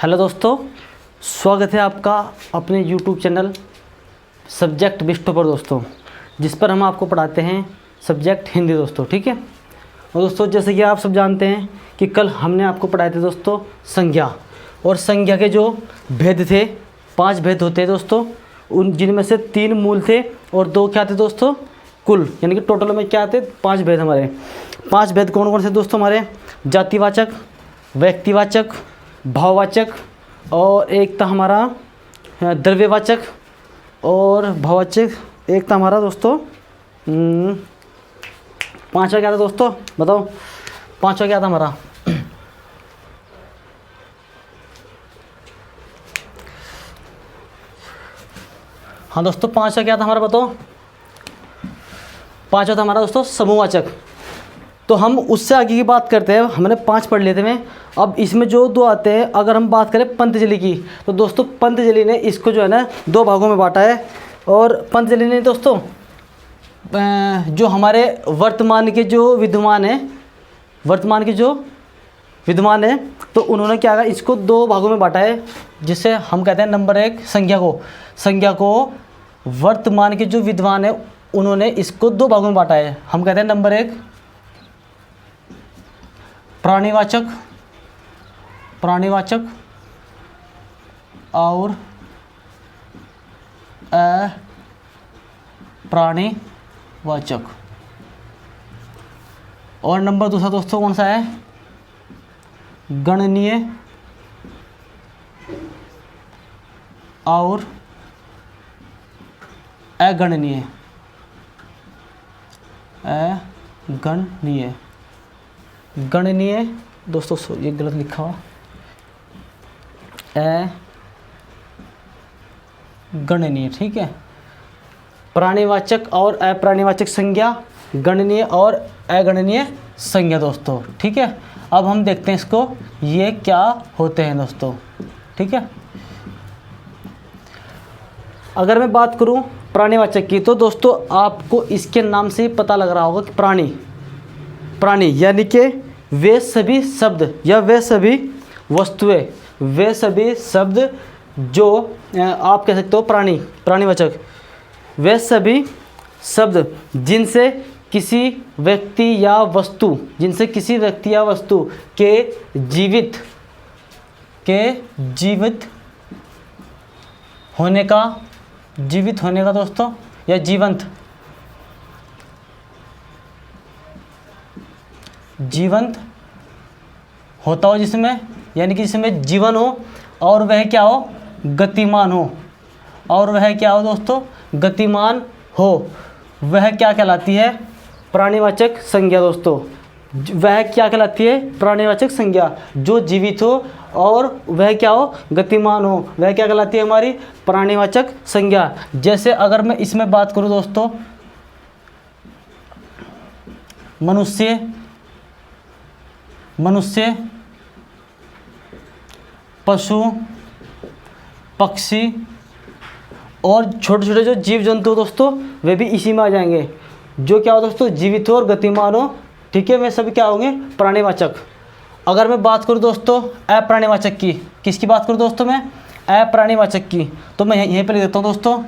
Hello दोस्तों, स्वागत है आपका अपने यूट्यूब चैनल सब्जेक्ट बिस्टो पर दोस्तों, जिस पर हम आपको पढ़ाते हैं सब्जेक्ट हिंदी दोस्तों। ठीक है। और दोस्तों, जैसे कि आप सब जानते हैं कि कल हमने आपको पढ़ाए थे दोस्तों संज्ञा, और संज्ञा के जो भेद थे 5 भेद होते हैं दोस्तों, उन जिनमें से 3 मूल थे और 2 क्या थे दोस्तों कुल, यानी कि टोटल में क्या थे 5 भेद। हमारे 5 भेद कौन कौन से दोस्तों? हमारे जातिवाचक, व्यक्तिवाचक, भाववाचक, और एक था हमारा द्रव्यवाचक और भाववाचक। एक था हमारा दोस्तों 5वां क्या था दोस्तों, बताओ 5वां क्या था हमारा? हाँ दोस्तों, 5वां क्या था हमारा, बताओ? 5वां था हमारा दोस्तों समूहवाचक। तो हम उससे आगे की बात करते हैं। हमने 5 पढ़ लिए थे में। अब इसमें जो 2 आते हैं, अगर हम बात करें पतंजलि की, तो दोस्तों पतंजलि ने इसको जो है ना 2 भागों में बांटा है। और पतंजलि ने दोस्तों जो हमारे वर्तमान के जो विद्वान है, तो उन्होंने क्या कहा, इसको 2 भागों में बांटा है, जिससे हम कहते हैं नंबर 1 संज्ञा को वर्तमान के जो विद्वान है उन्होंने इसको 2 भागों में बांटा है। हम कहते हैं नंबर 1 प्राणीवाचक और अप्राणीवाचक। और नंबर 2 दोस्तों कौन सा है? गणनीय और अगणनीय। गणनीय दोस्तों, ये गलत लिखा हुआ, गणनीय। ठीक है। प्राणीवाचक और अप्राणीवाचक संज्ञा, गणनीय और अगणनीय संज्ञा दोस्तों। ठीक है। अब हम देखते हैं इसको, ये क्या होते हैं दोस्तों। ठीक है। अगर मैं बात करूं प्राणीवाचक की, तो दोस्तों आपको इसके नाम से पता लग रहा होगा कि प्राणी यानी कि वे सभी शब्द या वे सभी वस्तुएं, वे सभी शब्द जो आप कह सकते हो प्राणीवाचक, वे सभी शब्द जिनसे किसी व्यक्ति या वस्तु के जीवित होने का दोस्तों, या जीवंत होता हो जिसमें, यानी कि जिसमें जीवन हो, और वह क्या हो, गतिमान हो। और वह क्या हो दोस्तों, गतिमान हो, वह क्या कहलाती है? प्राणीवाचक संज्ञा दोस्तों। वह क्या कहलाती है? प्राणीवाचक संज्ञा। जो जीवित हो और वह क्या हो, गतिमान हो, वह क्या कहलाती है? हमारी प्राणीवाचक संज्ञा। जैसे अगर मैं इसमें बात करूं दोस्तों, मनुष्य, पशु, पक्षी और छोटे छोटे जो जीव जंतु दोस्तों, वे भी इसी में आ जाएंगे। जो क्या हो दोस्तों, जीवित हो और गतिमान हो। ठीक है। वे सभी क्या होंगे? प्राणीवाचक। अगर मैं बात करूं दोस्तों अप्राणीवाचक की, किसकी बात करूं दोस्तों मैं? अप्राणीवाचक की। तो मैं यहीं पर लिख देता हूं दोस्तों,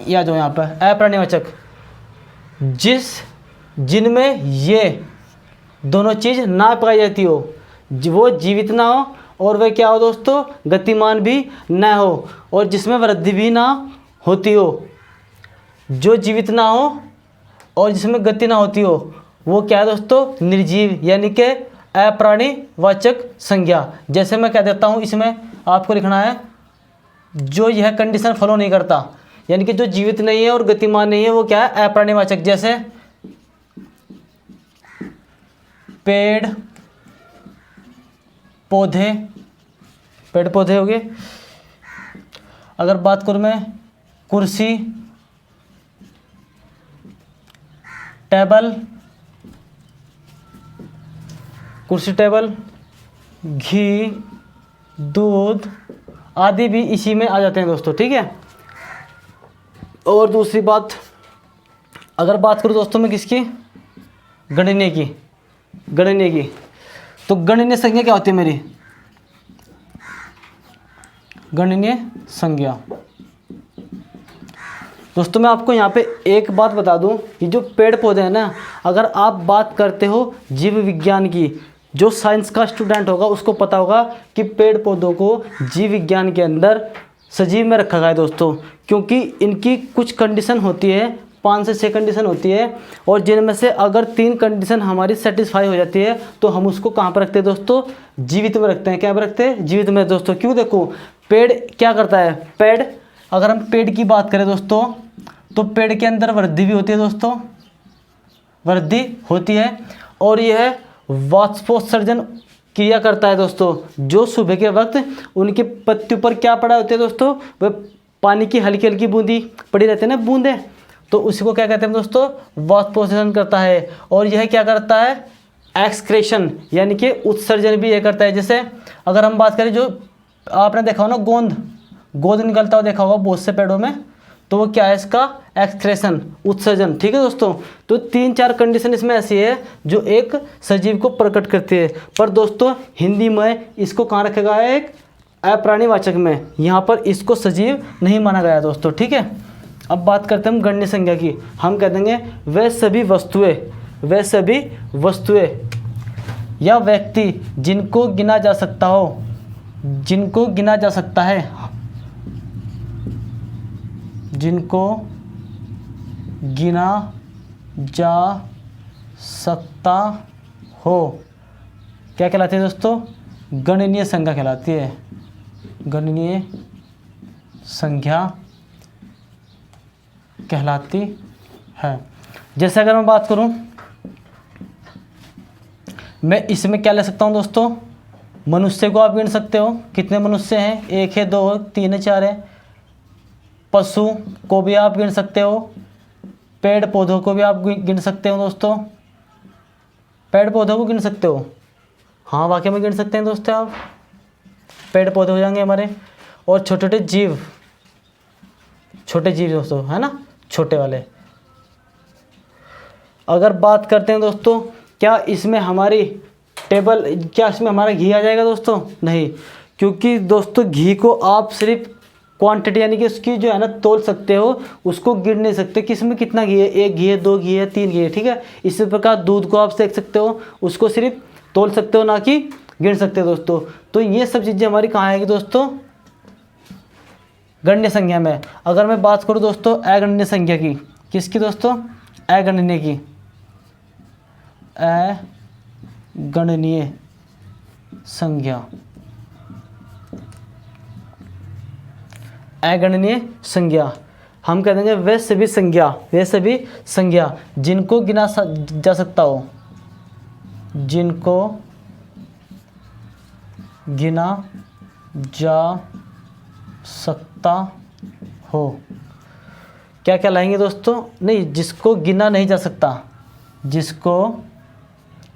या जो यहाँ पर अप्राणीवाचक, जिनमें ये दोनों चीज़ ना पाई जाती हो, वो जीवित ना हो और वह क्या हो दोस्तों, गतिमान भी ना हो, और जिसमें वृद्धि भी ना होती हो। जो जीवित ना हो और जिसमें गति ना होती हो, वो क्या है दोस्तों? निर्जीव, यानी कि अप्राणीवाचक संज्ञा। जैसे मैं कह देता हूँ, इसमें आपको लिखना है जो यह कंडीशन फॉलो नहीं करता, यानी कि जो जीवित नहीं है और गतिमान नहीं है, वो क्या है? अप्राणीवाचक। जैसे पेड़ पौधे हो गए। अगर बात करूं मैं कुर्सी, टेबल, घी, दूध आदि भी इसी में आ जाते हैं दोस्तों। ठीक है। और दूसरी बात, अगर बात करूं दोस्तों मैं किसकी, गणनीय की, तो गणनीय संज्ञा क्या होती है मेरी? गणनीय संज्ञा दोस्तों मैं आपको यहाँ पे एक बात बता दूं, ये जो पेड़ पौधे हैं ना, अगर आप बात करते हो जीव विज्ञान की, जो साइंस का स्टूडेंट होगा उसको पता होगा कि पेड़ पौधों को जीव विज्ञान के अंदर सजीव में रखा गया है दोस्तों, क्योंकि इनकी कुछ कंडीशन होती है, 5 से 6 कंडीशन होती है, और जिनमें से अगर 3 कंडीशन हमारी सेटिस्फाई हो जाती है तो हम उसको कहाँ पर रखते हैं दोस्तों? जीवित में रखते हैं। क्या पर रखते हैं? जीवित में दोस्तों। क्यों? देखो पेड़ क्या करता है, पेड़, अगर हम पेड़ की बात करें दोस्तों तो पेड़ के अंदर वृद्धि भी होती है दोस्तों, वृद्धि होती है, और यह वाष्पोत्सर्जन क्रिया करता है दोस्तों। जो सुबह के वक्त उनकी पत्तियों पर क्या पड़ा होता है दोस्तों? वह पानी की हल्की हल्की बूंदी पड़ी रहती है ना, बूंदे, तो उसी को क्या कहते हैं दोस्तों? वाष्पोत्सर्जन करता है। और यह क्या करता है? एक्सक्रेशन यानी कि उत्सर्जन भी यह करता है। जैसे अगर हम बात करें, जो आपने देखा हो ना गोंद निकलता हुआ देखा होगा बहुत से पेड़ों में, तो वो क्या है? इसका एक्सक्रेशन, उत्सर्जन। ठीक है दोस्तों, तो 3-4 कंडीशन इसमें ऐसी है जो एक सजीव को प्रकट करती है। पर दोस्तों हिंदी में इसको कहाँ रखा गया है? एक अप्राणीवाचक में, यहाँ पर इसको सजीव नहीं माना गया दोस्तों। ठीक है, अब बात करते हैं हम गणनीय संज्ञा की। हम कह देंगे वे सभी वस्तुएं या व्यक्ति जिनको गिना जा सकता हो, जिनको गिना जा सकता है, जिनको गिना जा सकता हो, क्या कहलाती है दोस्तों? गणनीय संज्ञा कहलाती है। गणनीय संज्ञा कहलाती है। जैसे अगर मैं बात करूं, मैं इसमें क्या ले सकता हूं दोस्तों? मनुष्य को आप गिन सकते हो, कितने मनुष्य हैं? 1 है, 2 है, 3 है, 4 है। पशु को भी आप गिन सकते हो, पेड़ पौधों को भी आप गिन सकते हो दोस्तों। पेड़ पौधों को गिन सकते हो, हाँ वाकई में गिन सकते हैं दोस्तों आप, पेड़ पौधे हो जाएंगे हमारे। और छोटे छोटे जीव दोस्तों, है ना, छोटे वाले। अगर बात करते हैं दोस्तों, क्या इसमें हमारी क्या इसमें हमारा घी आ जाएगा दोस्तों? नहीं, क्योंकि दोस्तों घी को आप सिर्फ क्वांटिटी यानी कि उसकी जो है ना तोल सकते हो, उसको गिन नहीं सकते कि इसमें कितना घी है, 1 घी है, 2 घी है, 3 घी है। ठीक है, इसी प्रकार दूध को आप देख सकते हो, उसको सिर्फ तोल सकते हो, ना कि गिन सकते हो दोस्तों। तो ये सब चीज़ें हमारी कहाँ आएगी दोस्तों? गणनीय संज्ञा में। अगर मैं बात करूँ दोस्तों अगणनीय संज्ञा की, किसकी दोस्तों? अगणनीय की, अगणनीय संज्ञा, अगणनीय संज्ञा हम कह देंगे वे सभी संज्ञा जिनको गिना जा सकता हो, जिनको गिना जा सकता हो। क्या कहलाएंगे दोस्तों? नहीं, जिसको गिना नहीं जा सकता, जिसको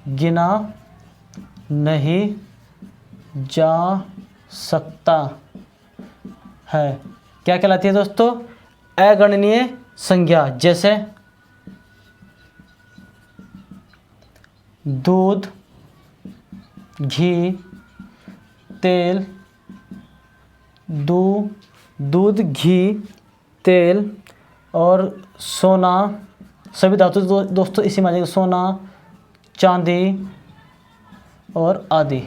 गिना नहीं जा सकता है, क्या कहलाती है दोस्तों? अगणनीय संज्ञा। जैसे दूध, घी, तेल, दूध, घी, तेल और सोना, सभी धातु दोस्तों इसी में आ जाएंगे। सोना, चांदी और आदि,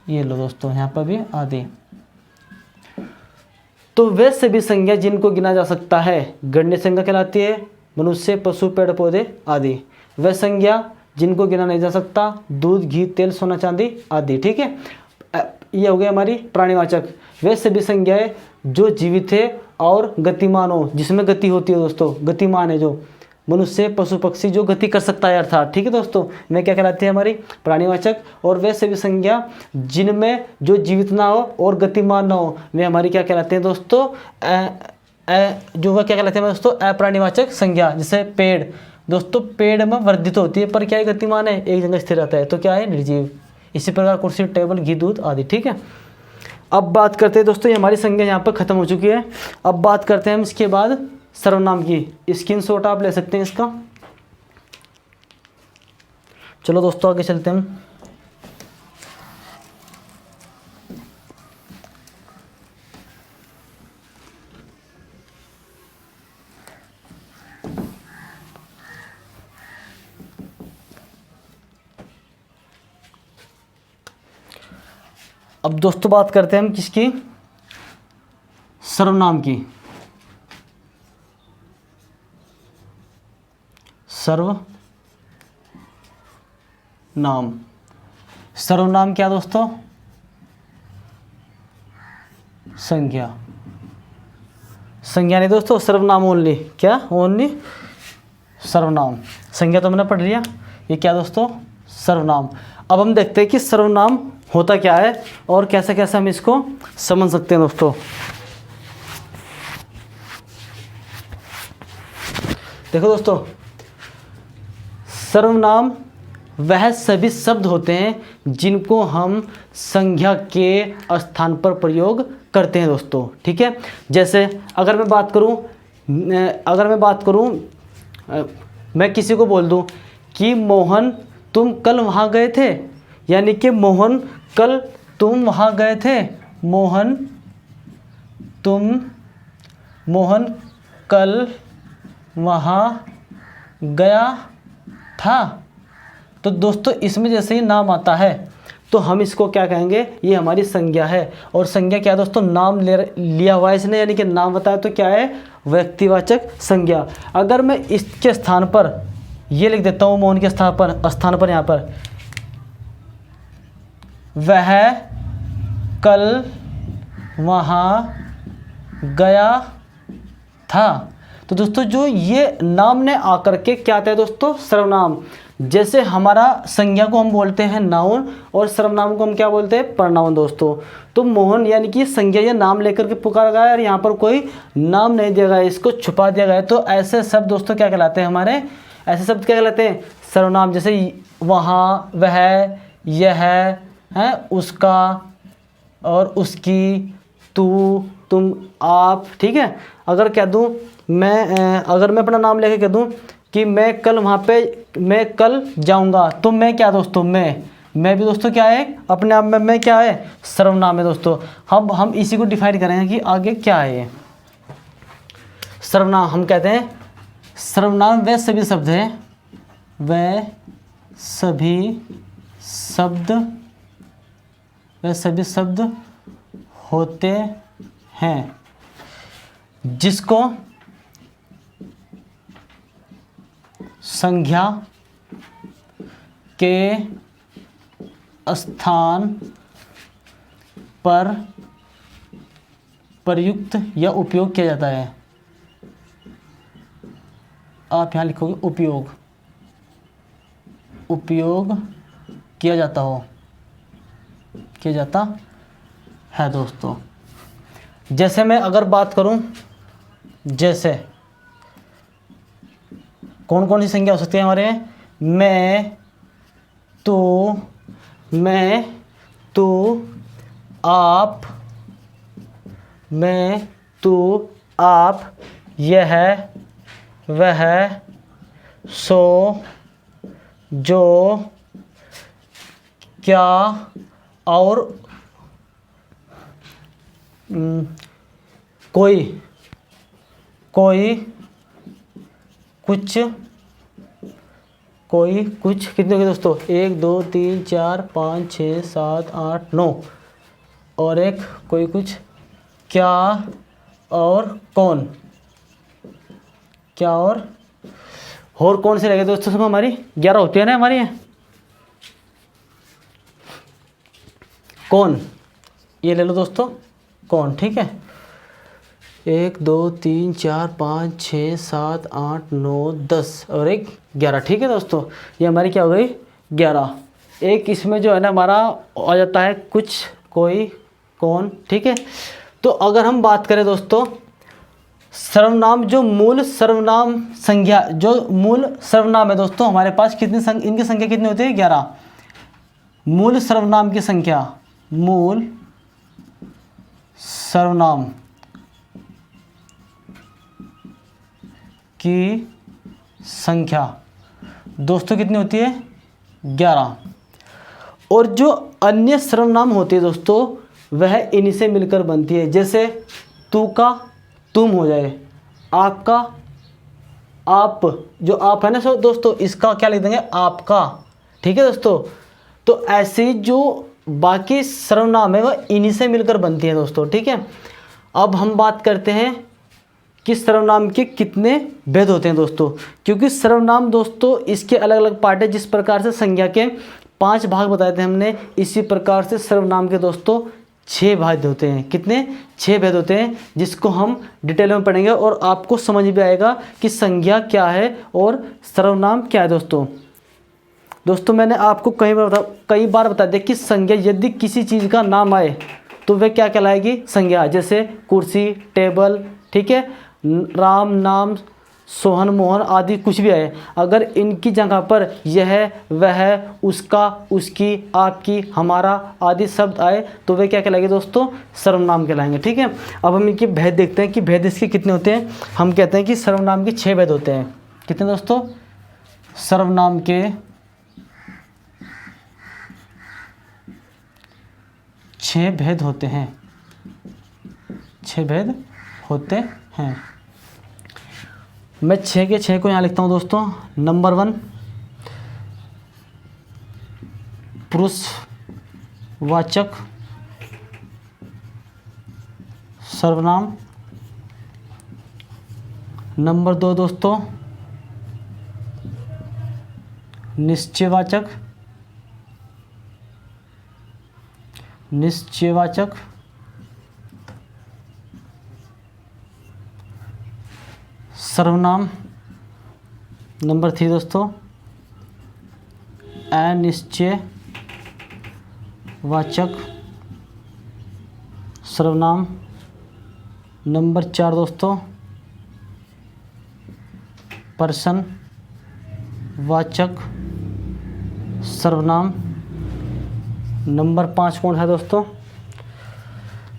ये लो दोस्तों यहाँ पर भी आदि। तो वे सभी संज्ञा जिनको गिना जा सकता है गणनीय संज्ञा कहलाती है। मनुष्य, पशु, पेड़ पौधे आदि। वे संज्ञा जिनको गिना नहीं जा सकता, दूध, घी, तेल, सोना, चांदी आदि। ठीक है, ये हो गई हमारी प्राणीवाचक। वे सभी संज्ञाएं जो जीवित है और गतिमान हो, जिसमें गति होती है दोस्तों, गतिमान है जो मनुष्य, पशु, पक्षी जो गति कर सकता है अर्थात। ठीक है दोस्तों, वे क्या कहलाती है? हमारी प्राणीवाचक। और वे सभी संज्ञा जिनमें जो जीवित ना हो और गतिमान ना हो, वे हमारी क्या कहलाते हैं दोस्तों? जो वह क्या कहलाते हैं दोस्तों? अप्राणीवाचक संज्ञा। जैसे पेड़ दोस्तों, पेड़ में वर्धित होती है पर क्या है? गतिमान है, एक जगह स्थिर रहता है, तो क्या है? निर्जीव। इसी प्रकार कुर्सी, टेबल, घी, दूध आदि। ठीक है, अब बात करते हैं दोस्तों, ये हमारी संज्ञा यहाँ पर खत्म हो चुकी है। अब बात करते हैं हम इसके बाद सर्वनाम की। स्क्रीनशॉट आप ले सकते हैं इसका। चलो दोस्तों आगे चलते हैं हम। अब दोस्तों बात करते हैं हम किसकी, सर्वनाम की। सर्वनाम, सर्वनाम क्या दोस्तों, संज्ञा, संज्ञा नहीं दोस्तों, सर्वनाम ओनली, क्या ओनली सर्वनाम, संज्ञा तो मैंने पढ़ लिया, ये क्या दोस्तों, सर्वनाम। अब हम देखते हैं कि सर्वनाम होता क्या है और कैसे कैसे हम इसको समझ सकते हैं दोस्तों। देखो दोस्तों, सर्वनाम वह सभी शब्द होते हैं जिनको हम संज्ञा के स्थान पर प्रयोग करते हैं दोस्तों, ठीक है। जैसे अगर मैं बात करूं, मैं किसी को बोल दूं कि मोहन तुम कल वहाँ गए थे, यानी कि मोहन कल तुम वहाँ गए थे, मोहन कल वहाँ गया था। तो दोस्तों इसमें जैसे ही नाम आता है तो हम इसको क्या कहेंगे, ये हमारी संज्ञा है। और संज्ञा क्या है दोस्तों, नाम लिया हुआ है इसने, यानी कि नाम बताया तो क्या है, व्यक्तिवाचक संज्ञा। अगर मैं इसके स्थान पर ये लिख देता हूँ, मोहन के स्थान पर यहाँ पर वह कल वहाँ गया था, तो दोस्तों जो ये नाम ने आकर के क्या आता है दोस्तों, सर्वनाम। जैसे हमारा संज्ञा को हम बोलते हैं नाउन और सर्वनाम को हम क्या बोलते हैं, प्रनाउन दोस्तों। तो मोहन यानी कि संज्ञा, ये नाम लेकर के पुकारा गया है और यहाँ पर कोई नाम नहीं दिया गया है, इसको छुपा दिया गया है। तो ऐसे शब्द दोस्तों क्या कहलाते हैं, हमारे ऐसे शब्द क्या कहलाते हैं, सर्वनाम। जैसे वहाँ, वह, यह है, उसका और उसकी, तू, तुम, आप, ठीक है। अगर कह दूँ अगर मैं अपना नाम लेके कह दूँ कि मैं कल जाऊंगा, तो मैं क्या दोस्तों, मैं भी दोस्तों क्या है, अपने आप में मैं क्या है, सर्वनाम है दोस्तों। हम इसी को डिफाइन करेंगे कि आगे क्या है ये सर्वनाम। हम कहते हैं सर्वनाम वह सभी शब्द हैं, वह सभी शब्द होते हैं जिसको संज्ञा के स्थान पर प्रयुक्त या उपयोग किया जाता है। आप यहाँ लिखोगे उपयोग किया जाता है दोस्तों। जैसे मैं अगर बात करूं, जैसे कौन कौन सी संज्ञा हो सकती है हमारे, मैं, तू, आप, यह, वह, सो, जो, क्या और कोई, कुछ कितने हो गए दोस्तों, 1 2 3 4 5 6 7 8 9 और एक कोई, कुछ, क्या और कौन, क्या और कौन से रह गए दोस्तों, सब हमारी 11 होती है ना हमारी। कौन, ये ले लो दोस्तों, कौन, ठीक है। 1 2 3 4 5 6 7 8 9 10 और एक 11, ठीक है दोस्तों। ये हमारी क्या हो गई, 11। एक इसमें जो है ना हमारा आ जाता है कुछ, कोई, कौन, ठीक है। तो अगर हम बात करें दोस्तों सर्वनाम, जो मूल सर्वनाम संज्ञा, जो मूल सर्वनाम है दोस्तों हमारे पास, कितनी इनकी संख्या कितनी होती है, 11। मूल सर्वनाम की संख्या, मूल सर्वनाम की संख्या दोस्तों कितनी होती है, 11। और जो अन्य सर्वनाम होते हैं दोस्तों वह इन्हीं से मिलकर बनती है। जैसे तू का तुम हो जाए, आपका आप, जो आप है ना सो दोस्तों, इसका क्या लिख देंगे, आपका, ठीक है दोस्तों। तो ऐसे जो बाकी सर्वनाम है वह इन्हीं से मिलकर बनती है दोस्तों, ठीक है। अब हम बात करते हैं कि सर्वनाम के कितने भेद होते हैं दोस्तों, क्योंकि सर्वनाम दोस्तों इसके अलग अलग पार्ट है। जिस प्रकार से संज्ञा के 5 भाग बताए थे हमने, इसी प्रकार से सर्वनाम के दोस्तों 6 भेद होते हैं। कितने? 6 भेद होते हैं, जिसको हम डिटेल में पढ़ेंगे और आपको समझ भी आएगा कि संज्ञा क्या है और सर्वनाम क्या है दोस्तों मैंने आपको कई बार बता दिया कि संज्ञा यदि किसी चीज़ का नाम आए तो वह क्या कहलाएगी? संज्ञा। जैसे कुर्सी, टेबल, ठीक है, राम, नाम, सोहन, मोहन आदि कुछ भी आए, अगर इनकी जगह पर यह, वह, उसका, उसकी, आपकी, हमारा आदि शब्द आए तो वे क्या कहलाएंगे दोस्तों? सर्वनाम कहलाएंगे, ठीक है। अब हम इनके भेद देखते हैं कि भेद इसके कितने होते हैं। हम कहते हैं कि सर्वनाम के 6 भेद होते हैं। कितने दोस्तों? सर्वनाम के 6 भेद होते हैं। 6 भेद होते हैं। मैं 6 के 6 को यहाँ लिखता हूँ दोस्तों। नंबर 1, पुरुषवाचक सर्वनाम। नंबर 2 दोस्तों, निश्चयवाचक सर्वनाम। नंबर 3 दोस्तों, अनिश्चयवाचक सर्वनाम। नंबर 4 दोस्तों, प्रश्नवाचक सर्वनाम। नंबर 5 कौन है दोस्तों?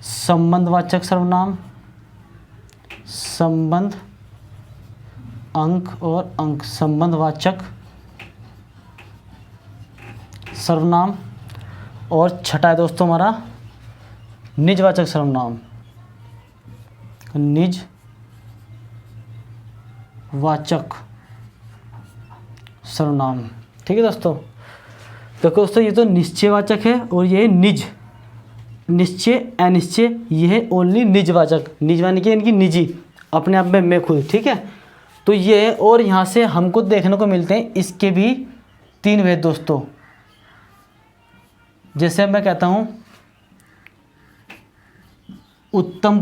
संबंधवाचक सर्वनाम। संबंध, अंक और अंक, संबंधवाचक सर्वनाम। और छठा है दोस्तों हमारा निजवाचक सर्वनाम। निजवाचक सर्वनाम, ठीक है दोस्तों। देखो दोस्तों, ये तो निश्चयवाचक है और ये निज। निश्चय, अनिश्चय, ये है ओनली निजवाचक। निज यानी कि इनकी निजी, अपने आप में, मैं खुद, ठीक है। तो ये, और यहाँ से हमको देखने को मिलते हैं इसके भी 3 भेद दोस्तों। जैसे मैं कहता हूँ उत्तम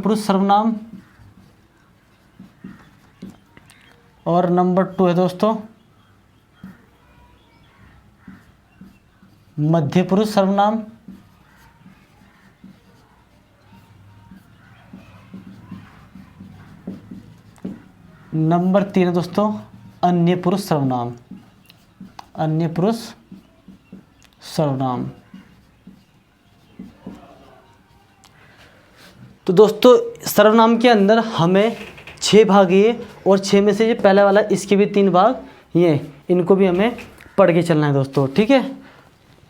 पुरुष सर्वनाम। और नंबर 2 है दोस्तों मध्य पुरुष सर्वनाम। नंबर 3 है दोस्तों अन्य पुरुष सर्वनाम। अन्य पुरुष सर्वनाम। तो दोस्तों सर्वनाम के अंदर हमें 6 भाग ये, और 6 में से ये पहला वाला, इसके भी 3 भाग ये, इनको भी हमें पढ़ के चलना है दोस्तों, ठीक है।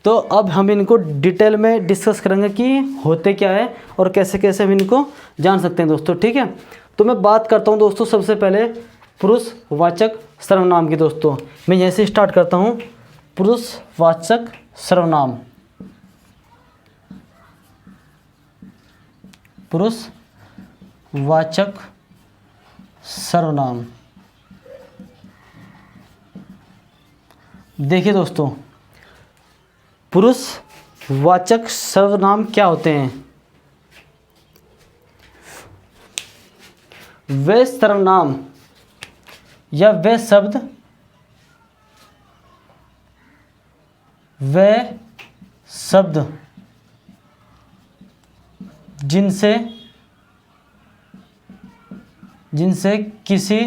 तो अब हम इनको डिटेल में डिस्कस करेंगे कि होते क्या है और कैसे कैसे हम इनको जान सकते हैं दोस्तों, ठीक है। तो मैं बात करता हूँ दोस्तों सबसे पहले पुरुषवाचक सर्वनाम की दोस्तों। मैं यहीं से स्टार्ट करता हूँ। पुरुषवाचक सर्वनाम। पुरुषवाचक सर्वनाम। देखिए दोस्तों, पुरुषवाचक सर्वनाम क्या होते हैं? वे सर्वनाम या वे शब्द, जिनसे किसी,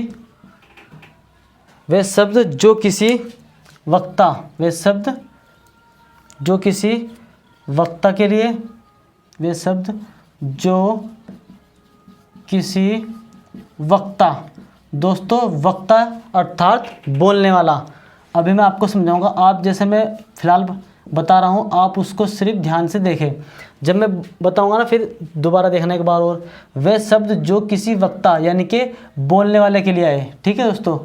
वे शब्द जो किसी वक्ता, वे शब्द जो किसी वक्ता के लिए, वे शब्द जो किसी वक्ता, दोस्तों वक्ता अर्थात बोलने वाला। अभी मैं आपको समझाऊंगा, आप जैसे मैं फ़िलहाल बता रहा हूँ, आप उसको सिर्फ ध्यान से देखें। जब मैं बताऊंगा ना फिर दोबारा देखना एक बार और। वे शब्द जो किसी वक्ता यानी कि बोलने वाले के लिए आए, ठीक है दोस्तों,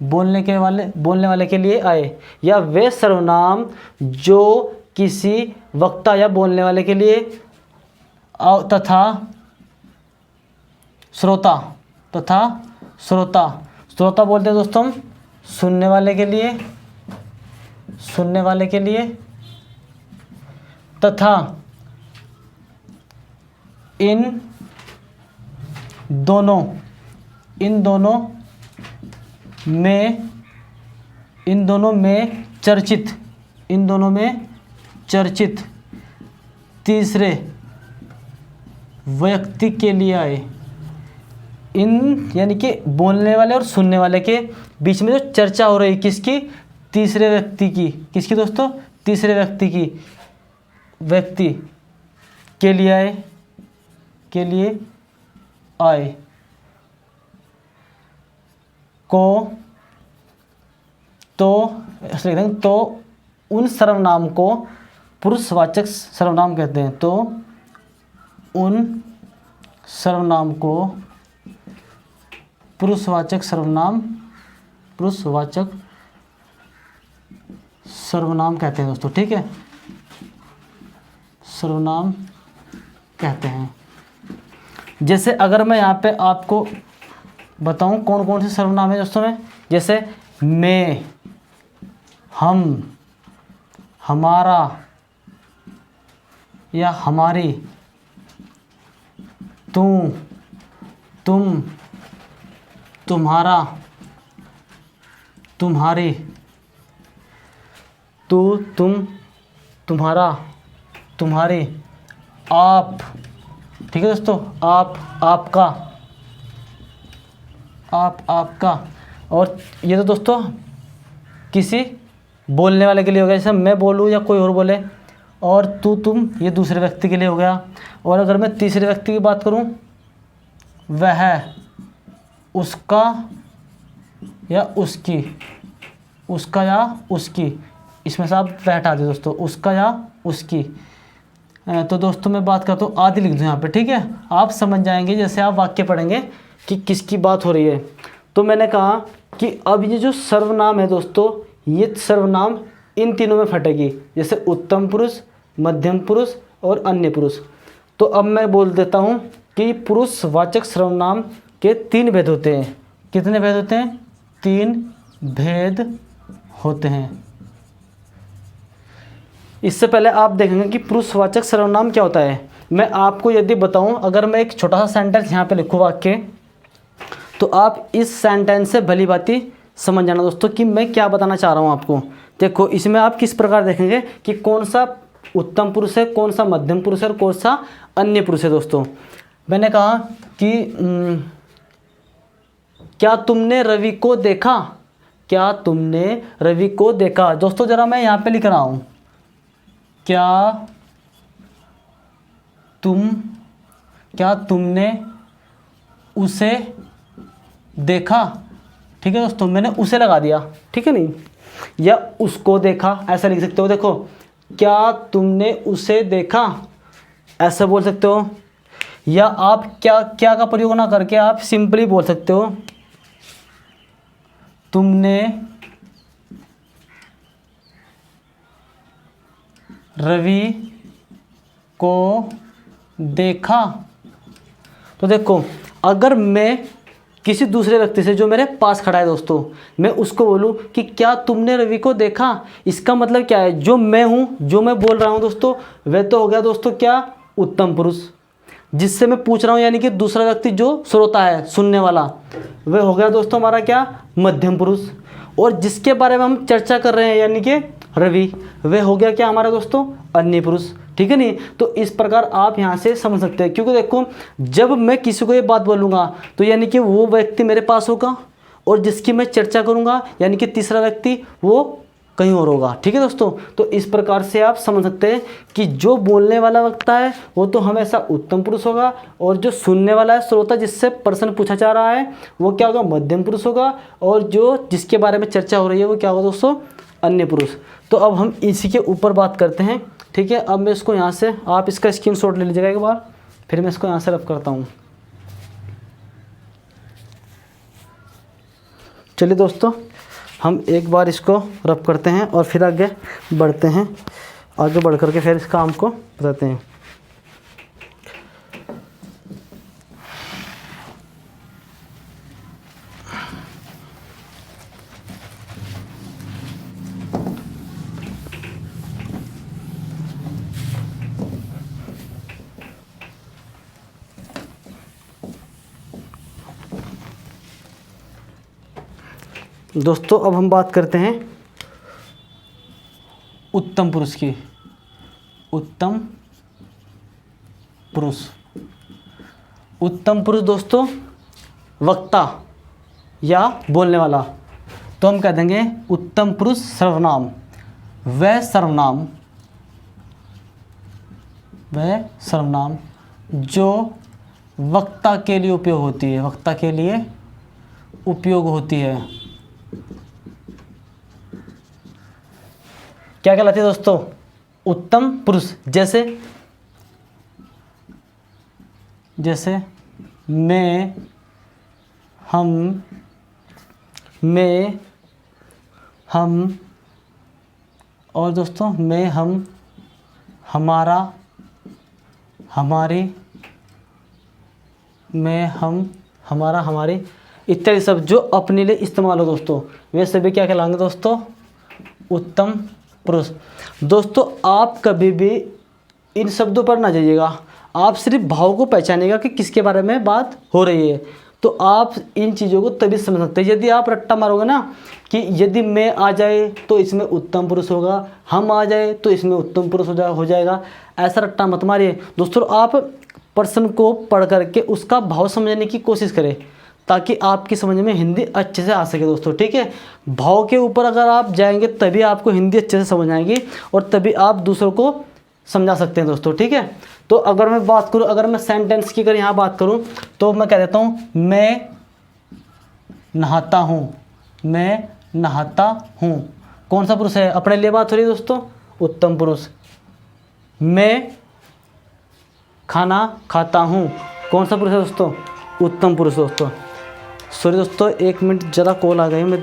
बोलने वाले के लिए आए, या वे सर्वनाम जो किसी वक्ता या बोलने वाले के लिए तथा श्रोता बोलते हैं दोस्तों हम सुनने वाले के लिए तथा इन दोनों में चर्चित तीसरे व्यक्ति के लिए आए। इन यानी कि बोलने वाले और सुनने वाले के बीच में जो चर्चा हो रही है किसकी, तीसरे व्यक्ति की, किसकी दोस्तों, तीसरे व्यक्ति के लिए आए को तो उन सर्वनाम को पुरुषवाचक सर्वनाम कहते हैं। तो उन सर्वनाम को पुरुषवाचक सर्वनाम कहते हैं दोस्तों, ठीक है, सर्वनाम कहते हैं। जैसे अगर मैं यहाँ पे आपको बताऊं कौन कौन से सर्वनाम है दोस्तों में, जैसे मैं, हम, हमारा या हमारी, तू, तुम, तुम्हारा, तुम्हारी, तू, तुम, तुम्हारा, तुम्हारी, आप, ठीक है दोस्तों, आप, आपका, आपका। और ये तो दोस्तों किसी बोलने वाले के लिए हो गया, जैसे मैं बोलूँ या कोई और बोले, और तू, तुम, ये दूसरे व्यक्ति के लिए हो गया। और अगर मैं तीसरे व्यक्ति की बात करूँ, वह, उसका या उसकी, उसका या उसकी, इसमें से आप वह हटा दो दोस्तों, उसका या उसकी। तो दोस्तों मैं बात करता हूँ, आदि लिख दूँ यहाँ पे, ठीक है, आप समझ जाएंगे जैसे आप वाक्य पढ़ेंगे कि किसकी बात हो रही है। तो मैंने कहा कि अब ये जो सर्वनाम है दोस्तों, ये सर्वनाम इन तीनों में फटेगी, जैसे उत्तम पुरुष, मध्यम पुरुष और अन्य पुरुष। तो अब मैं बोल देता हूँ कि पुरुषवाचक सर्वनाम के 3 भेद होते हैं। कितने भेद होते हैं? 3 भेद होते हैं। इससे पहले आप देखेंगे कि पुरुषवाचक सर्वनाम क्या होता है। मैं आपको यदि बताऊं, अगर मैं एक छोटा सा सेंटेंस यहाँ पे लिखूँ वाक्य, तो आप इस सेंटेंस से भली भांति समझ जाना दोस्तों कि मैं क्या बताना चाह रहा हूँ आपको। देखो इसमें आप किस प्रकार देखेंगे कि कौन सा उत्तम पुरुष है, कौन सा मध्यम पुरुष है और कौन सा अन्य पुरुष है। दोस्तों मैंने कहा कि क्या तुमने रवि को देखा, क्या तुमने रवि को देखा। दोस्तों ज़रा मैं यहाँ पे लिख रहा हूँ, क्या तुमने उसे देखा। ठीक है दोस्तों, मैंने उसे लगा दिया, ठीक है नहीं, या उसको देखा ऐसा लिख सकते हो। देखो क्या तुमने उसे देखा ऐसा बोल सकते हो, या आप क्या का प्रयोग ना करके आप सिंपली बोल सकते हो तुमने रवि को देखा। तो देखो अगर मैं किसी दूसरे व्यक्ति से जो मेरे पास खड़ा है दोस्तों, मैं उसको बोलूं कि क्या तुमने रवि को देखा, इसका मतलब क्या है, जो मैं हूं, जो मैं बोल रहा हूं दोस्तों, वह तो हो गया दोस्तों क्या, उत्तम पुरुष। जिससे मैं पूछ रहा हूं यानी कि दूसरा व्यक्ति जो श्रोता है, सुनने वाला, वह हो गया दोस्तों हमारा क्या, मध्यम पुरुष। और जिसके बारे में हम चर्चा कर रहे हैं यानी कि रवि, वह हो गया क्या हमारा दोस्तों, अन्य पुरुष। ठीक है नहीं, तो इस प्रकार आप यहाँ से समझ सकते हैं। क्योंकि देखो जब मैं किसी को ये बात बोलूँगा तो यानी कि वो व्यक्ति मेरे पास होगा, और जिसकी मैं चर्चा करूँगा यानी कि तीसरा व्यक्ति वो कहीं और होगा। ठीक है दोस्तों, तो इस प्रकार से आप समझ सकते हैं कि जो बोलने वाला वक्ता है वो तो हमेशा उत्तम पुरुष होगा, और जो सुनने वाला है, श्रोता जिससे प्रश्न पूछा जा रहा है, वो क्या होगा, मध्यम पुरुष होगा, और जो जिसके बारे में चर्चा हो रही है वो क्या होगा दोस्तों, अन्य पुरुष। तो अब हम इसी के ऊपर बात करते हैं। ठीक है, अब मैं इसको यहाँ से, आप इसका स्क्रीनशॉट ले लीजिएगा एक बार, फिर मैं इसको यहाँ से रब करता हूँ। चलिए दोस्तों हम एक बार इसको रब करते हैं और फिर आगे बढ़ते हैं, आगे बढ़ करके फिर इस काम को बताते हैं। दोस्तों अब हम बात करते हैं उत्तम पुरुष की। उत्तम पुरुष, उत्तम पुरुष दोस्तों वक्ता या बोलने वाला। तो हम कह देंगे उत्तम पुरुष सर्वनाम। वह सर्वनाम, वह सर्वनाम जो वक्ता के लिए उपयोग होती है, वक्ता के लिए उपयोग होती है। क्या कहलाती है दोस्तों? उत्तम पुरुष। जैसे जैसे मैं, हम, मैं, हम, और दोस्तों मैं, हम, हमारा, हमारी, मैं, हम, हमारा, हमारी इत्यादि सब जो अपने लिए इस्तेमाल हो दोस्तों, वे सभी क्या कहलाएंगे दोस्तों? उत्तम पुरुष। दोस्तों आप कभी भी इन शब्दों पर ना जाइएगा, आप सिर्फ भाव को पहचानिएगा कि किसके बारे में बात हो रही है। तो आप इन चीज़ों को तभी समझ सकते हैं। यदि आप रट्टा मारोगे ना कि यदि मैं आ जाए तो इसमें उत्तम पुरुष होगा, हम आ जाए तो इसमें उत्तम पुरुष हो जाएगा, ऐसा रट्टा मत मारिए दोस्तों। आप प्रश्न को पढ़ करके उसका भाव समझने की कोशिश करें ताकि आपकी समझ में हिंदी अच्छे से आ सके दोस्तों, ठीक है। भाव के ऊपर अगर आप जाएंगे तभी आपको हिंदी अच्छे से समझ आएगी और तभी आप दूसरों को समझा सकते हैं दोस्तों, ठीक है। तो अगर मैं बात करूं, अगर मैं सेंटेंस की अगर यहाँ बात करूं तो मैं कह देता हूँ मैं नहाता हूँ, मैं नहाता हूँ। कौन सा पुरुष है? अपने लिए बात हो रही है दोस्तों, उत्तम पुरुष। मैं खाना खाता हूँ, कौन सा पुरुष है दोस्तों? उत्तम पुरुष दोस्तों। सॉरी दोस्तों, एक मिनट ज़रा कॉल आ गई, मैं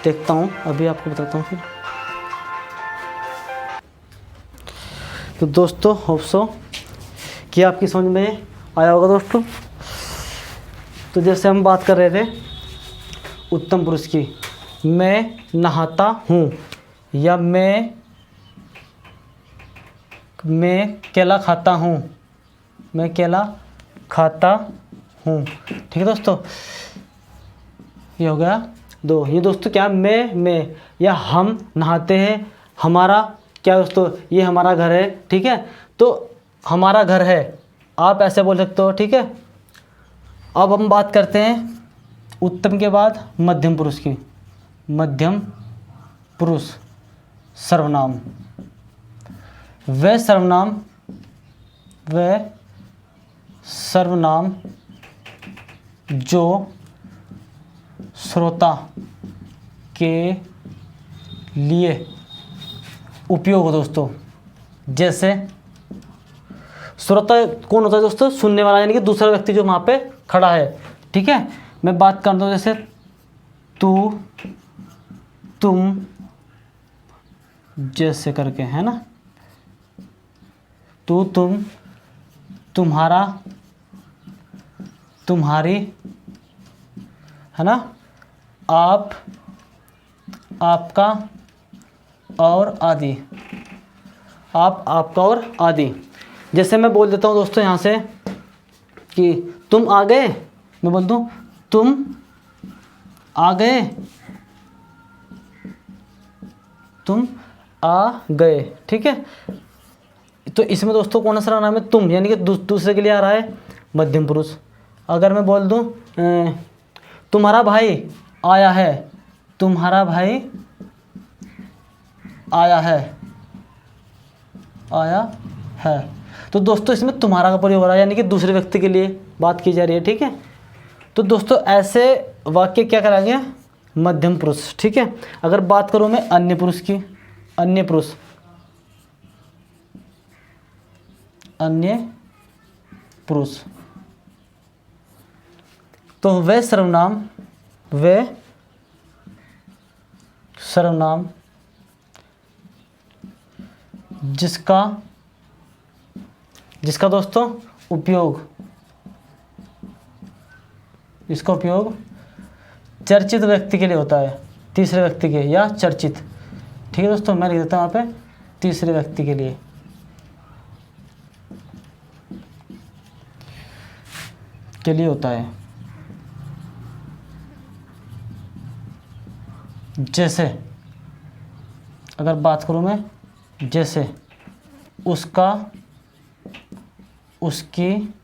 देखता हूँ, अभी आपको बताता हूँ फिर। तो दोस्तों होप सो कि आपकी समझ में आया होगा दोस्तों। तो जैसे हम बात कर रहे थे उत्तम पुरुष की, मैं नहाता हूँ या मैं केला खाता हूँ, मैं केला खाता हूँ, ठीक है दोस्तों। ये हो गया दो। ये दोस्तों क्या, मैं या हम नहाते हैं, हमारा क्या दोस्तों, ये हमारा घर है, ठीक है। तो हमारा घर है, आप ऐसे बोल सकते हो, ठीक है। अब हम बात करते हैं उत्तम के बाद मध्यम पुरुष की। मध्यम पुरुष सर्वनाम, वह सर्वनाम जो श्रोता के लिए उपयोग हो दोस्तों। जैसे श्रोता कौन होता है दोस्तों? सुनने वाला, यानी कि दूसरा व्यक्ति जो वहाँ पे खड़ा है, ठीक है। मैं बात करता हूँ जैसे तू, तुम, जैसे करके, है ना। तू, तुम, तुम्हारा, तुम्हारी, है ना। आप, आपका और आदि। आप, आपका और आदि। जैसे मैं बोल देता हूँ दोस्तों यहाँ से कि तुम आ गए, मैं बोल दूँ तुम आ गए, तुम आ गए, ठीक है। तो इसमें दोस्तों कौन सा नाम है? तुम, यानी कि दूसरे के लिए आ रहा है मध्यम पुरुष। अगर मैं बोल दूँ तुम्हारा भाई आया है, तुम्हारा भाई आया है, आया है, तो दोस्तों इसमें तुम्हारा का प्रयोग हो रहा है, यानी कि दूसरे व्यक्ति के लिए बात की जा रही है, ठीक है। तो दोस्तों ऐसे वाक्य क्या कराएंगे? मध्यम पुरुष, ठीक है। अगर बात करूँ मैं अन्य पुरुष की, अन्य पुरुष, अन्य पुरुष, तो वह सर्वनाम, वह सर्वनाम जिसका दोस्तों उपयोग चर्चित व्यक्ति के लिए होता है, तीसरे व्यक्ति के या चर्चित। ठीक है दोस्तों, मैं लिख देता हूँ यहाँ पे तीसरे व्यक्ति के लिए। होता है। जैसे अगर बात करूँ मैं, जैसे उसका, उसकी,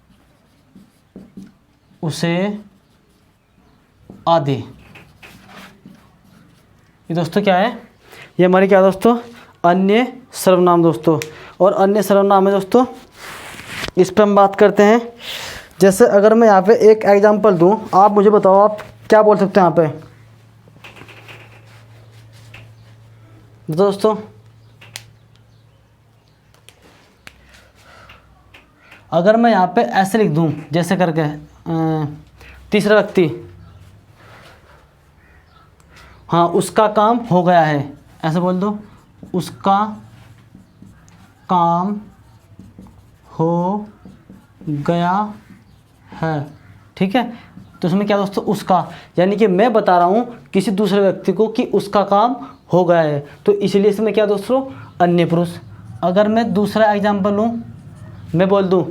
उसे आदि। ये दोस्तों क्या है, ये हमारे क्या दोस्तों अन्य सर्वनाम दोस्तों। और अन्य सर्वनाम है दोस्तों, इस पर हम बात करते हैं। जैसे अगर मैं यहाँ पे एक एग्जांपल दूँ, आप मुझे बताओ आप क्या बोल सकते हैं यहाँ पे दोस्तों। अगर मैं यहाँ पे ऐसे लिख दूँ जैसे करके तीसरा व्यक्ति, हाँ उसका काम हो गया है, ऐसे बोल दो, उसका काम हो गया है। ठीक है, तो उसमें क्या दोस्तों उसका, यानी कि मैं बता रहा हूँ किसी दूसरे व्यक्ति को कि उसका काम हो गया है, तो इसलिए इसमें क्या दोस्तों अन्य पुरुष। अगर मैं दूसरा एग्जांपल लूँ, मैं बोल दूँ,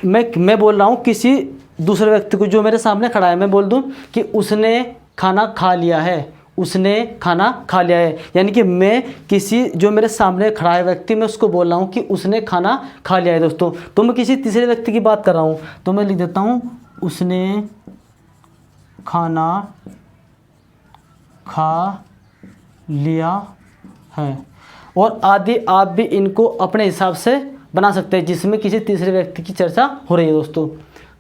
मैं बोल रहा हूँ किसी दूसरे व्यक्ति को जो मेरे सामने खड़ा है, मैं बोल दूँ कि उसने खाना खा लिया है, उसने खाना खा लिया है। यानी कि मैं किसी जो मेरे सामने खड़ा है व्यक्ति, मैं उसको बोल रहा हूँ कि उसने खाना खा लिया है दोस्तों। तो मैं किसी तीसरे व्यक्ति की बात कर रहा हूँ, तो मैं लिख देता हूँ उसने खाना खा लिया है। और आदि आप भी इनको अपने हिसाब से बना सकते हैं जिसमें किसी तीसरे व्यक्ति की चर्चा हो रही है दोस्तों।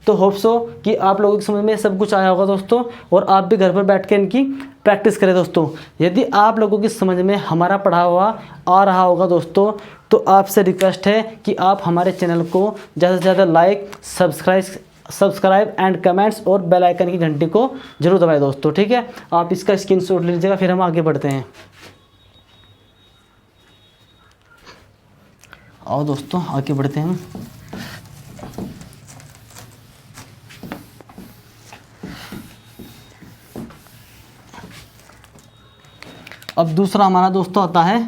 तो होप सो कि आप लोगों की समझ में सब कुछ आया होगा दोस्तों, और आप भी घर पर बैठ के इनकी प्रैक्टिस करें दोस्तों। यदि आप लोगों की समझ में हमारा पढ़ा हुआ आ रहा होगा दोस्तों, तो आपसे रिक्वेस्ट है कि आप हमारे चैनल को ज़्यादा से ज़्यादा लाइक, सब्सक्राइब एंड कमेंट्स और बेल आइकन की घंटी को जरूर दबाएं दोस्तों। ठीक है, आप इसका स्क्रीनशॉट ले लीजिएगा, फिर हम आगे बढ़ते हैं। आओ दोस्तों आगे बढ़ते हैं। अब दूसरा हमारा दोस्तों आता है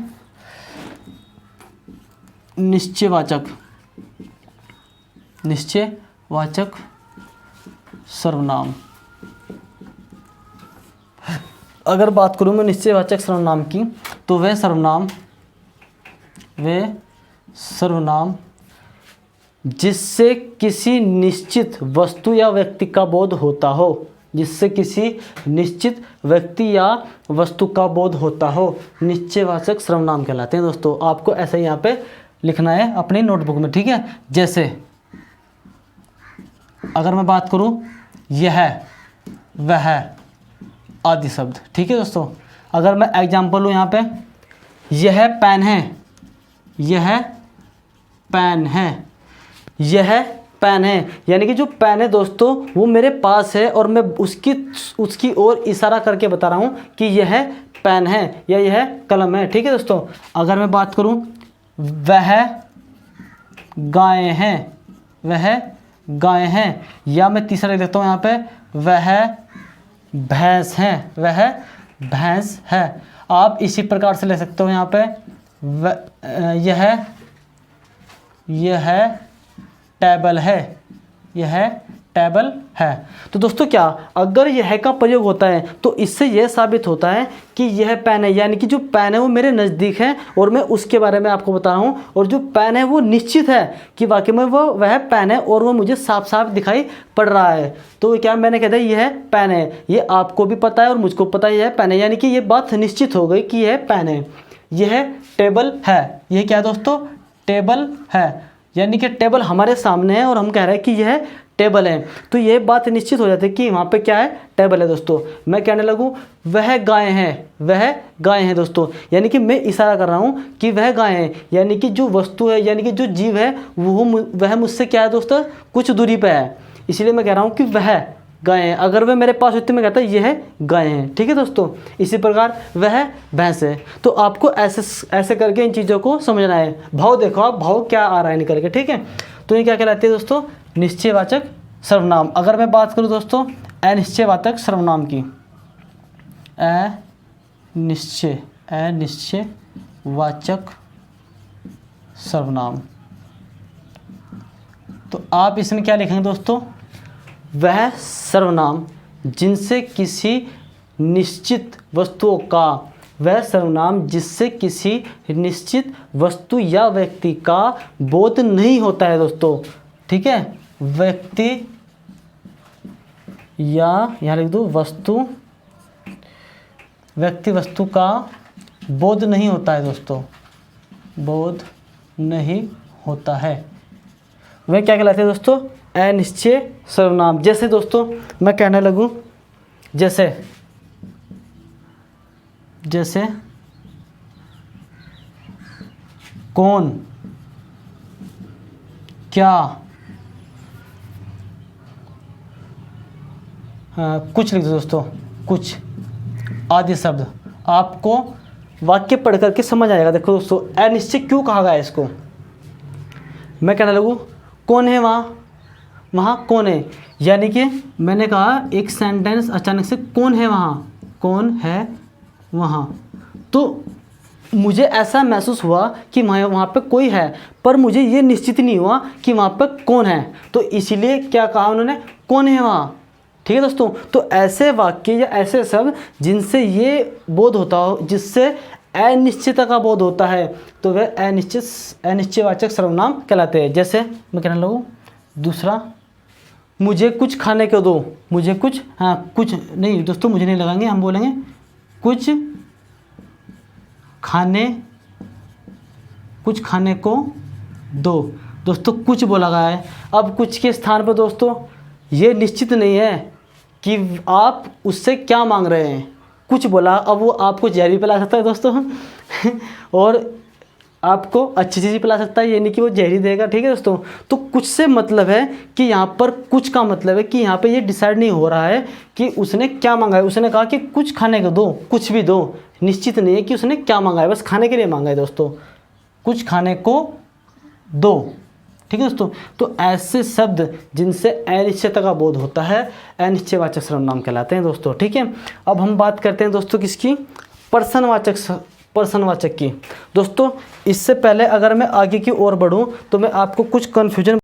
निश्चयवाचक सर्वनाम। अगर बात करूं मैं निश्चयवाचक सर्वनाम की, तो वह सर्वनाम जिससे किसी निश्चित वस्तु या व्यक्ति का बोध होता हो, जिससे किसी निश्चित व्यक्ति या वस्तु का बोध होता हो, निश्चयवाचक सर्वनाम कहलाते हैं दोस्तों। आपको ऐसे ही यहाँ पे लिखना है अपनी नोटबुक में। ठीक है, जैसे अगर मैं बात करूँ यह, वह आदि शब्द। ठीक है दोस्तों, अगर मैं एग्जाम्पल लूँ यहाँ पे, यह पेन है, यह पेन है, यह पेन है, यानी कि जो पेन है दोस्तों वो मेरे पास है और मैं उसकी ओर इशारा करके बता रहा हूँ कि यह पेन है या यह कलम है। ठीक है दोस्तों, अगर मैं बात करूँ वह गाय हैं, वह गाय हैं, या मैं तीसरा लिखता हूँ यहाँ पे वह भैंस है, वह भैंस है। आप इसी प्रकार से ले सकते हो यहाँ पे यह टेबल है, यह टेबल है। तो दोस्तों क्या, अगर यह का प्रयोग होता है तो इससे यह साबित होता है कि यह पेन है, यानी कि जो पेन है वो मेरे नज़दीक है और मैं उसके बारे में आपको बता रहा हूँ, और जो पेन है वो निश्चित है कि वाकई में वह पेन है और वो मुझे साफ साफ दिखाई पड़ रहा है। तो क्या मैंने कहा था यह पेन है, ये आपको भी पता है और मुझको पता है यह पेन है, यानी कि ये बात निश्चित हो गई कि यह पेन है। यह टेबल है, यह क्या है दोस्तों टेबल है, यानी कि टेबल हमारे सामने है और हम कह रहे हैं कि यह टेबल है, तो यह बात निश्चित हो जाती है कि वहाँ पे क्या है, टेबल है दोस्तों। मैं कहने लगूँ वह गाय है, वह गाय है दोस्तों, यानी कि मैं इशारा कर रहा हूँ कि वह गाय है, यानी कि जो वस्तु है, यानी कि जो जीव है वह मुझसे क्या है दोस्तों कुछ दूरी पे है, इसलिए मैं कह रहा हूँ कि गाय हैं। अगर वह मेरे पास होती मैं कहता ये है गाय हैं। ठीक है दोस्तों, इसी प्रकार वह भैंस है। तो आपको ऐसे करके इन चीज़ों को समझना है। भाव देखो आप, भाव क्या आ रहा है निकल के। ठीक है, तो ये क्या कहलाते हैं दोस्तों, निश्चयवाचक सर्वनाम। अगर मैं बात करूँ दोस्तों अनिश्चयवाचक सर्वनाम की, अनिश्चयवाचक सर्वनाम, तो आप इसमें क्या लिखेंगे दोस्तों, वह सर्वनाम जिनसे किसी निश्चित वस्तुओं का, वह सर्वनाम जिससे किसी निश्चित वस्तु या व्यक्ति का बोध नहीं होता है दोस्तों। ठीक है, व्यक्ति या यहाँ लिख दो वस्तु, व्यक्ति वस्तु का बोध नहीं होता है दोस्तों, बोध नहीं होता है, वह क्या कहलाते हैं दोस्तों, अनिश्चय सर्वनाम। जैसे दोस्तों मैं कहने लगूं, जैसे कौन, क्या, कुछ लिख दो दोस्तों, कुछ आदि शब्द आपको वाक्य पढ़ करके समझ आएगा। देखो दोस्तों अनिश्चय क्यों कहा गया है इसको। मैं कहने लगूँ कौन है वहाँ, वहाँ कौन है, यानी कि मैंने कहा एक सेंटेंस अचानक से कौन है वहाँ, कौन है वहाँ, तो मुझे ऐसा महसूस हुआ कि वहाँ पे कोई है, पर मुझे ये निश्चित नहीं हुआ कि वहाँ पे कौन है, तो इसीलिए क्या कहा उन्होंने, कौन है वहाँ। ठीक है दोस्तों, तो ऐसे वाक्य या ऐसे शब्द जिनसे ये बोध होता हो, जिससे अनिश्चितता का बोध होता है, तो वह अनिश्चयवाचक सर्वनाम कहलाते हैं। जैसे मैं कहने लगूँ दूसरा, मुझे कुछ खाने को दो, मुझे कुछ, हाँ कुछ नहीं दोस्तों, मुझे नहीं लगाएंगे, हम बोलेंगे कुछ खाने को दो। दोस्तों कुछ बोला गया है, अब कुछ के स्थान पर दोस्तों ये निश्चित नहीं है कि आप उससे क्या मांग रहे हैं। कुछ बोला, अब वो आपको जहर भी पिला सकता है दोस्तों और आपको अच्छी चीज़ पिला सकता है, ये नहीं कि वो जहरी देगा। ठीक है दोस्तों, तो कुछ से मतलब है कि यहाँ पर कुछ का मतलब है कि यहाँ पे ये डिसाइड नहीं हो रहा है कि उसने क्या मांगा है। उसने कहा कि कुछ खाने को दो, कुछ भी दो, निश्चित नहीं है कि उसने क्या मांगा है, बस खाने के लिए मांगा है दोस्तों, कुछ खाने को दो। ठीक है दोस्तों, तो ऐसे शब्द जिनसे अनिश्चितता का बोध होता है अनिश्चयवाचक सर्वनाम कहलाते हैं दोस्तों। ठीक है, अब हम बात करते हैं दोस्तों किसकी, प्रश्नवाचक की। दोस्तों इससे पहले अगर मैं आगे की ओर बढ़ूं तो मैं आपको कुछ कन्फ्यूजन